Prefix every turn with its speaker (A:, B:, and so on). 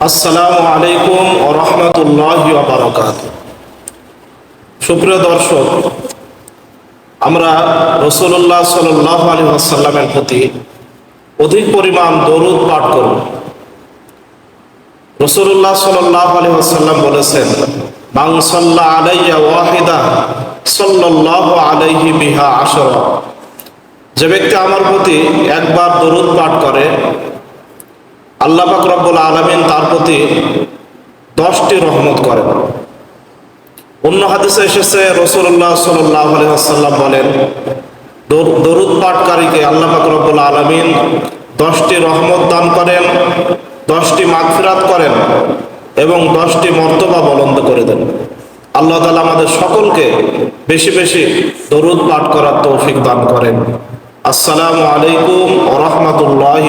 A: আসসালামু আলাইকুম ওয়া রাহমাতুল্লাহি ওয়া বারাকাতুহু। সুপ্রিয় দর্শক, আমরা রাসূলুল্লাহ সাল্লাল্লাহু আলাইহি ওয়াসাল্লামের প্রতি অধিক পরিমাণ দরুদ পাঠ করব। রাসূলুল্লাহ সাল্লাল্লাহু আলাইহি ওয়াসাল্লাম বলেছেন, মান সাল্লা আলাইয়া ওয়াহিদা সাল্লাল্লাহু আলাইহি বিহা আশরা। যে ব্যক্তি আমার প্রতি একবার দরুদ পাঠ করে, আল্লাহ পাক রব্বুল আলামিন তার প্রতি 10টি রহমত করেন। অন্য হাদিসে এসেছে রাসূলুল্লাহ সাল্লাল্লাহু আলাইহি ওয়াসাল্লাম বলেন, দরুদ পাঠকারীকে আল্লাহ পাক রব্বুল আলামিন 10টি রহমত দান করেন, 10টি মাগফিরাত করেন এবং 10টি মর্তবা বুলন্দ করে দেন। আল্লাহ তাআলা আমাদের সকলকে বেশি বেশি দরুদ পাঠ করার তৌফিক দান করেন। আসসালামু আলাইকুম ওয়া রাহমাতুল্লাহি